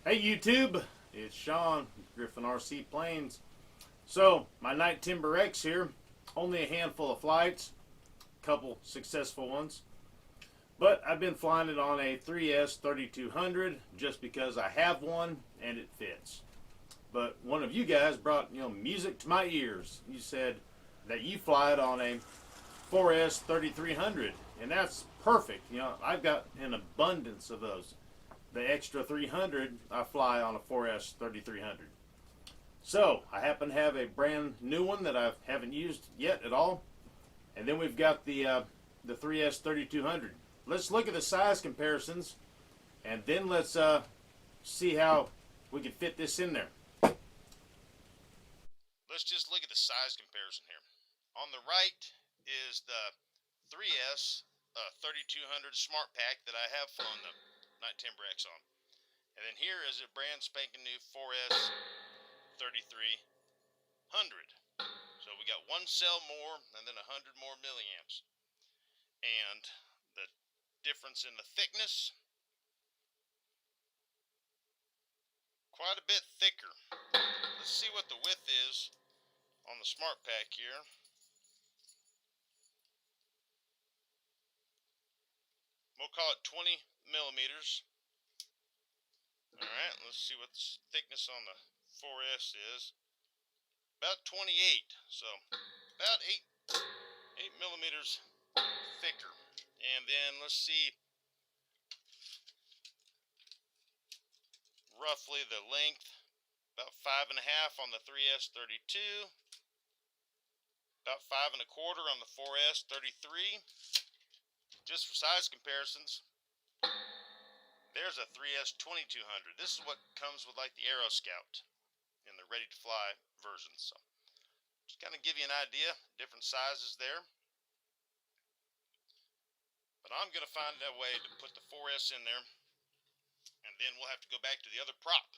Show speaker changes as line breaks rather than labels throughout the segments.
Hey YouTube, it's Sean, Griffin RC Planes. So, my Night Timber X here, only a handful of flights, couple successful ones. But I've been flying it on a 3S 3200 just because I have one and it fits. But one of you guys brought, music to my ears. You said that you fly it on a 4S 3300 and that's perfect. I've got an abundance of those. The extra 300 I fly on a 4S 3300. So I happen to have a brand new one that I haven't used yet at all, and then we've got the 3S 3200. Let's look at the size comparisons, and then let's see how we can fit this in there.
Let's just look at the size comparison here. On the right is the 3S 3200 Smart Pack that I have flown the Night Timber X on. And then here is a brand spanking new 4S 3300. So we got one cell more and then 100 more milliamps. And the difference in the thickness, quite a bit thicker. Let's see what the width is on the Smart Pack here. We'll call it 20 millimeters. Alright, let's see what the thickness on the 4S is. About 28, so about 8 millimeters thicker. And then let's see roughly the length, about 5.5 on the 3S 32, about 5.25 on the 4S 33. Just for size comparisons, there's a 3S 2200. This is what comes with like the Aero Scout in the ready to fly version. So just kind of give you an idea, different sizes there. But I'm going to find a way to put the 4S in there, and then we'll have to go back to the other prop.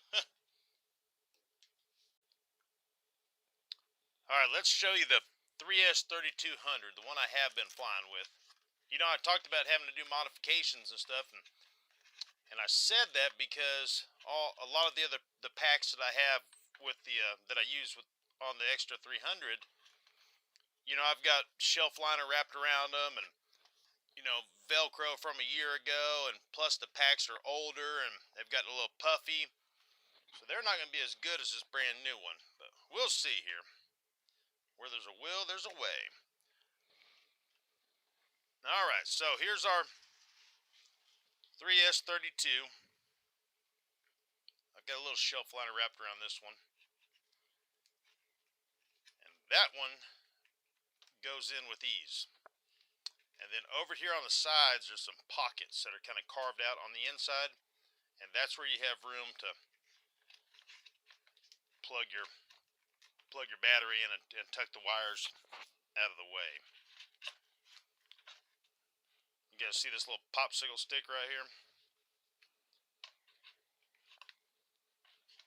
Alright, let's show you the 3S 3200, the one I have been flying with. I talked about having to do modifications and stuff, and I said that because a lot of the packs that I have with that I use on the extra 300, I've got shelf liner wrapped around them, and Velcro from a year ago, and plus the packs are older and they've gotten a little puffy, so they're not going to be as good as this brand new one. But we'll see here. Where there's a will, there's a way. All right, so here's our 3S 32. I've got a little shelf liner wrapped around this one, and that one goes in with ease. And then over here on the sides, there's some pockets that are kind of carved out on the inside, and that's where you have room to plug your battery in and tuck the wires out of the way. You guys see this little popsicle stick right here?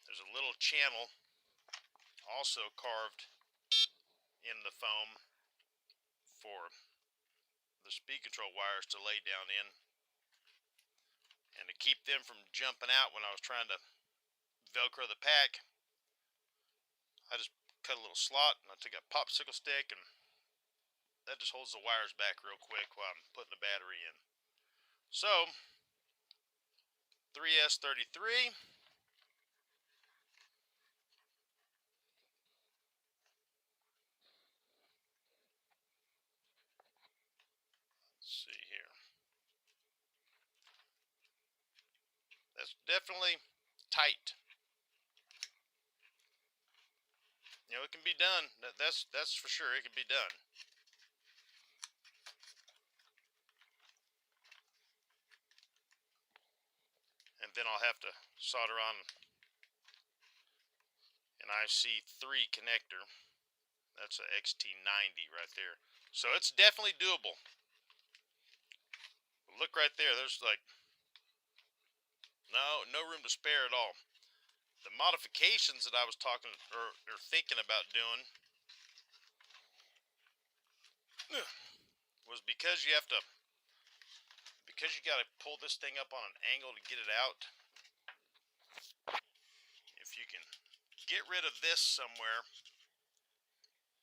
There's a little channel also carved in the foam for the speed control wires to lay down in, and to keep them from jumping out when I was trying to Velcro the pack, I just cut a little slot and I took a popsicle stick, and that just holds the wires back real quick while I'm putting the battery in. So 3S 33. Let's see here. That's definitely tight. It can be done. That's for sure. It can be done. And then I'll have to solder on an IC3 connector. That's a XT90 right there. So it's definitely doable. Look right there. There's like no room to spare at all. The modifications that I was talking or thinking about doing was because you got to pull this thing up on an angle to get it out. get rid of this somewhere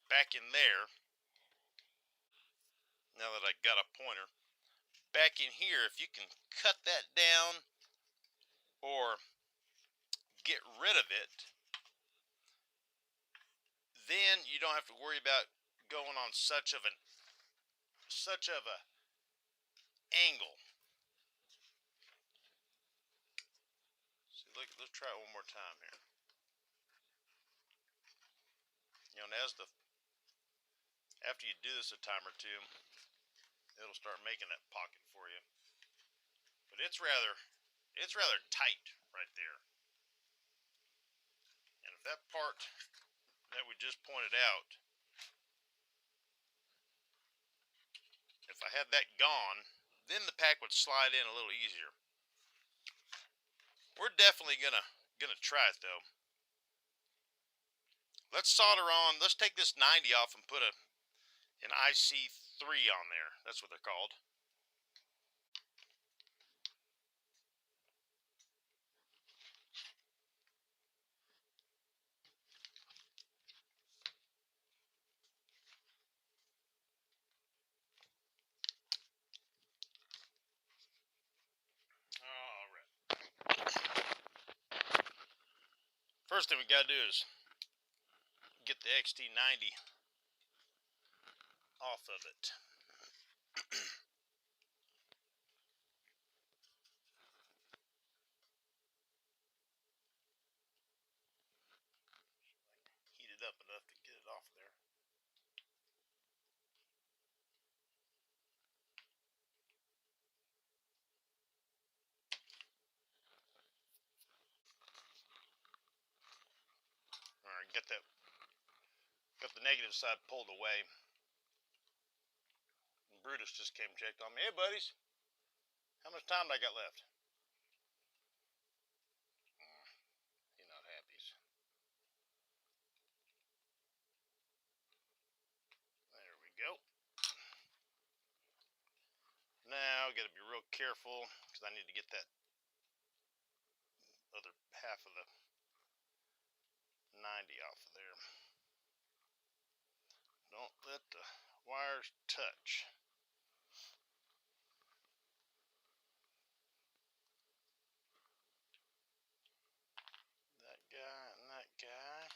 back in there. Now that I got a pointer. Back in here, if you can cut that down or get rid of it, then you don't have to worry about going on such of a angle. See, look, let's try it one more time here. You know, and after you do this a time or two, it'll start making that pocket for you. But it's rather tight right there. And if that part that we just pointed out, if I had that gone, then the pack would slide in a little easier. We're definitely gonna try it though. Let's solder on. Let's take this 90 off and put an IC3 on there. That's what they're called. All right. First thing we gotta do is get the XT90 off of it. Heat it up enough to get it off there. All right, got the negative side pulled away. And Brutus just came and checked on me. Hey, buddies, how much time do I got left? He's not happy. There we go. Now I got to be real careful because I need to get that other half of the 90 off of there. Don't let the wires touch. That guy and that guy.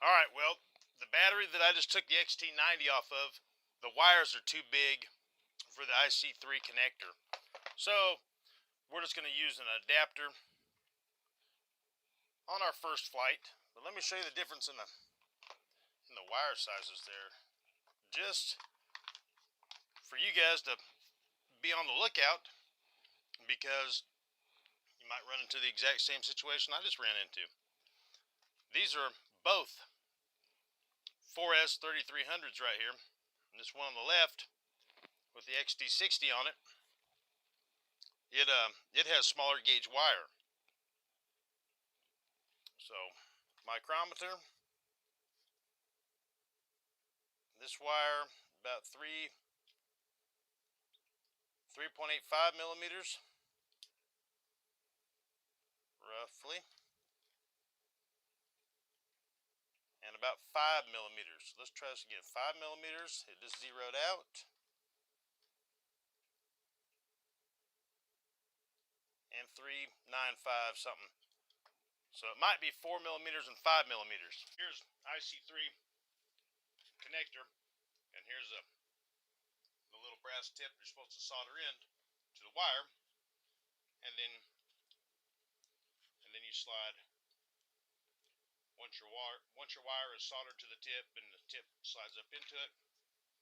Alright, well, the battery that I just took the XT90 off of, the wires are too big for the IC3 connector. So, we're just going to use an adapter on our first flight. But let me show you the difference in the wire sizes there. Just for you guys to be on the lookout, because you might run into the exact same situation I just ran into. These are both 4S 3300s right here. And this one on the left with the XT60 on it, it has smaller gauge wire. So, micrometer, this wire about 3.85 millimeters, roughly, and about 5 millimeters. Let's try this again. 5 millimeters. It just zeroed out. and 395 something. So it might be 4 millimeters and 5 millimeters. Here's IC3 connector, and here's the little brass tip you're supposed to solder in to the wire, and then you slide. Once your wire is soldered to the tip and the tip slides up into it,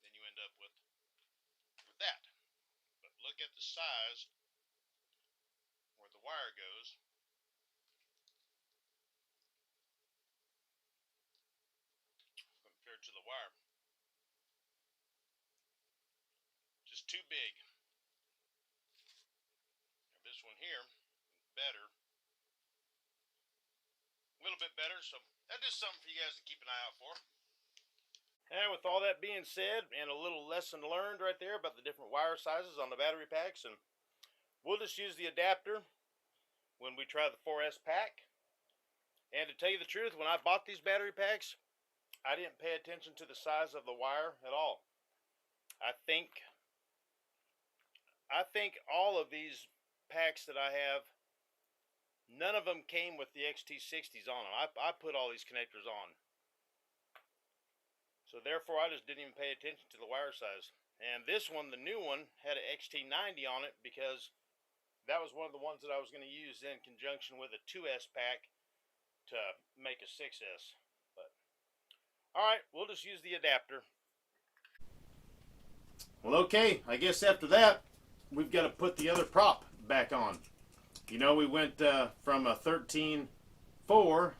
then you end up with that. But look at the size where the wire goes. Compared to the wire. Just too big. And this one here, better. A little bit better, so that's just something for you guys to keep an eye out for. And with all that being said, and a little lesson learned right there about the different wire sizes on the battery packs, and we'll just use the adapter when we try the 4S pack. And to tell you the truth, when I bought these battery packs, I didn't pay attention to the size of the wire at all. I think all of these packs that I have, none of them came with the XT60s on them. I put all these connectors on. So therefore, I just didn't even pay attention to the wire size. And this one, the new one, had an XT90 on it because that was one of the ones that I was going to use in conjunction with a 2S pack to make a 6S. But alright, we'll just use the adapter.
Well, okay, I guess after that, we've got to put the other prop back on. You know, we went from a 13.4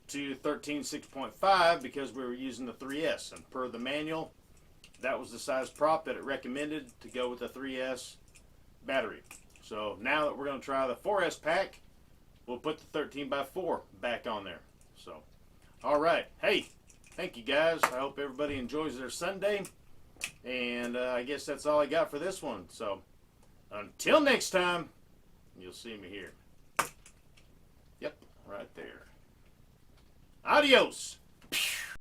to 13.6.5 because we were using the 3S. And per the manual, that was the size prop that it recommended to go with the 3S battery. So now that we're going to try the 4S pack, we'll put the 13x4 back on there. So, alright. Hey, thank you guys. I hope everybody enjoys their Sunday. And I guess that's all I got for this one. So, until next time, you'll see me here. Yep, right there. Adios.